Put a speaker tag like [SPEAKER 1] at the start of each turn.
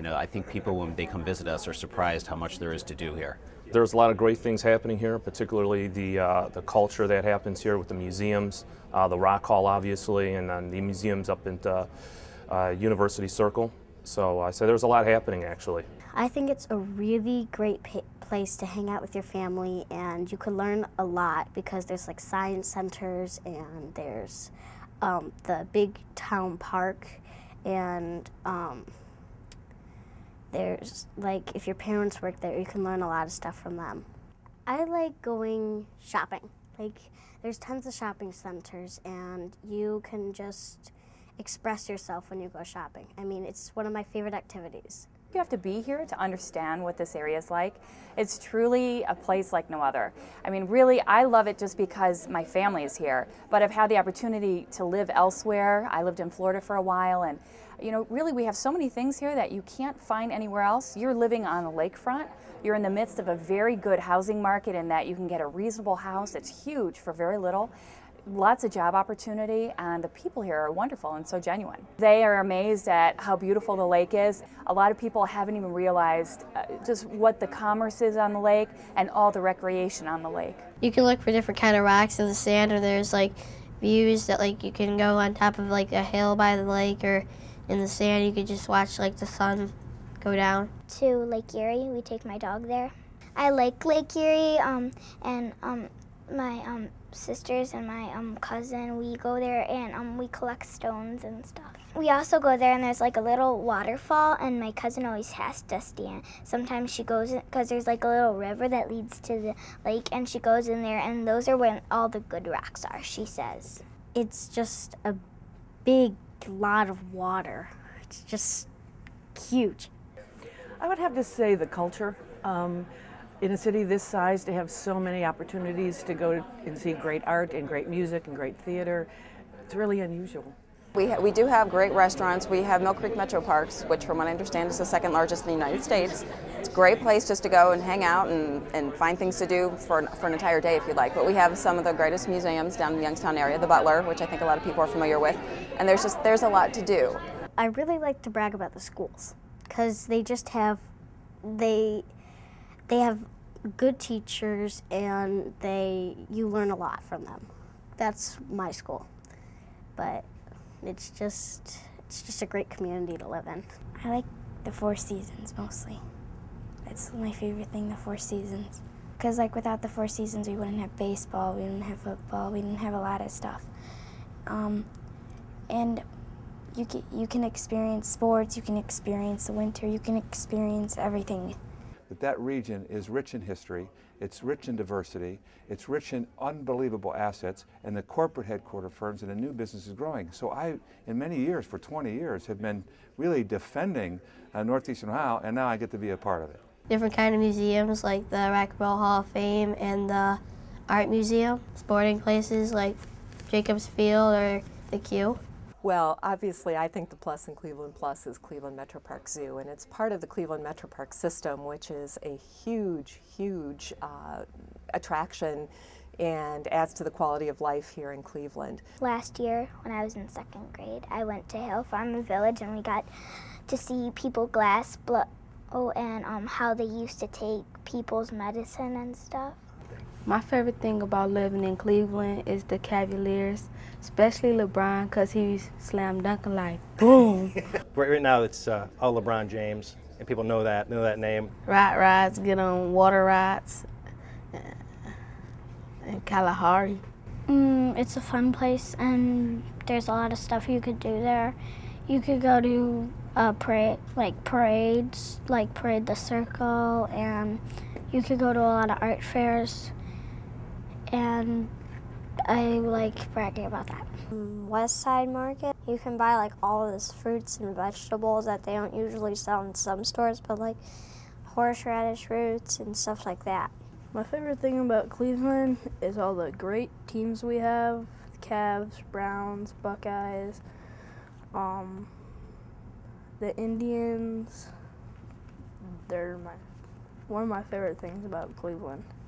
[SPEAKER 1] You know, I think people when they come visit us are surprised how much there is to do here.
[SPEAKER 2] There's a lot of great things happening here, particularly the culture that happens here with the museums, the Rock Hall obviously, and then the museums up at University Circle. So I say there's a lot happening actually.
[SPEAKER 3] I think it's a really great place to hang out with your family, and you can learn a lot because there's like science centers and there's the big town park, and there's like, if your parents work there, you can learn a lot of stuff from them. I like going shopping. Like, there's tons of shopping centers and you can just express yourself when you go shopping. I mean, it's one of my favorite activities.
[SPEAKER 4] You have to be here to understand what this area is like. It's truly a place like no other. I mean, really, I love it just because my family is here, but I've had the opportunity to live elsewhere. I lived in Florida for a while, and you know, really we have so many things here that you can't find anywhere else. You're living on the lakefront. You're in the midst of a very good housing market in that you can get a reasonable house. It's huge for very little. Lots of job opportunity, and the people here are wonderful and so genuine. They are amazed at how beautiful the lake is. A lot of people haven't even realized just what the commerce is on the lake and all the recreation on the lake.
[SPEAKER 5] You can look for different kind of rocks in the sand, or there's like views that like you can go on top of like a hill by the lake, or in the sand you could just watch like the sun go down.
[SPEAKER 6] To Lake Erie, we take my dog there. I like Lake Erie, and my sisters and my cousin, we go there and we collect stones and stuff. We also go there and there's like a little waterfall, and my cousin always has to stand. Sometimes she goes, because there's like a little river that leads to the lake, and she goes in there, and those are when all the good rocks are, she says.
[SPEAKER 3] It's just a big lot of water. It's just huge.
[SPEAKER 7] I would have to say the culture. In a city this size, to have so many opportunities to go and see great art and great music and great theater, it's really unusual.
[SPEAKER 8] We do have great restaurants. We have Mill Creek Metro Parks, which from what I understand is the second largest in the United States. It's a great place just to go and hang out and find things to do for an entire day if you'd like. But we have some of the greatest museums down in the Youngstown area, the Butler, which I think a lot of people are familiar with, and there's a lot to do.
[SPEAKER 3] I really like to brag about the schools because they just have, they have good teachers, and you learn a lot from them. That's my school, but it's just a great community to live in.
[SPEAKER 9] I like the Four Seasons mostly. It's my favorite thing, the Four Seasons. Because like without the Four Seasons, we wouldn't have baseball, we wouldn't have football, we didn't have a lot of stuff. And you can experience sports, you can experience the winter, you can experience everything.
[SPEAKER 10] That region is rich in history, it's rich in diversity, it's rich in unbelievable assets, and the corporate headquarter firms and the new business is growing. So I, in many years, for 20 years, have been really defending Northeastern Ohio, and now I get to be a part of it.
[SPEAKER 5] Different kind of museums like the Racquetball Hall of Fame and the Art Museum, sporting places like Jacobs Field or the Q.
[SPEAKER 11] Well, obviously, I think the plus in Cleveland Plus is Cleveland Metro Park Zoo, and it's part of the Cleveland Metro Park system, which is a huge, huge attraction and adds to the quality of life here in Cleveland.
[SPEAKER 6] Last year, when I was in 2nd grade, I went to Hill Farm Village, and we got to see people glass blow and how they used to take people's medicine and stuff.
[SPEAKER 12] My favorite thing about living in Cleveland is the Cavaliers, especially LeBron, because he's slam dunking like boom.
[SPEAKER 13] Right now it's all LeBron James, and people know that name.
[SPEAKER 5] Ride rides, get on water rides, and Kalahari.
[SPEAKER 6] It's a fun place, and there's a lot of stuff you could do there. You could go to parades, like Parade the Circle, and you could go to a lot of art fairs. And I like bragging about that.
[SPEAKER 3] West Side Market, you can buy like all of this fruits and vegetables that they don't usually sell in some stores, but like horseradish roots and stuff like that.
[SPEAKER 14] My favorite thing about Cleveland is all the great teams we have, the Cavs, Browns, Buckeyes, the Indians. They're one of my favorite things about Cleveland.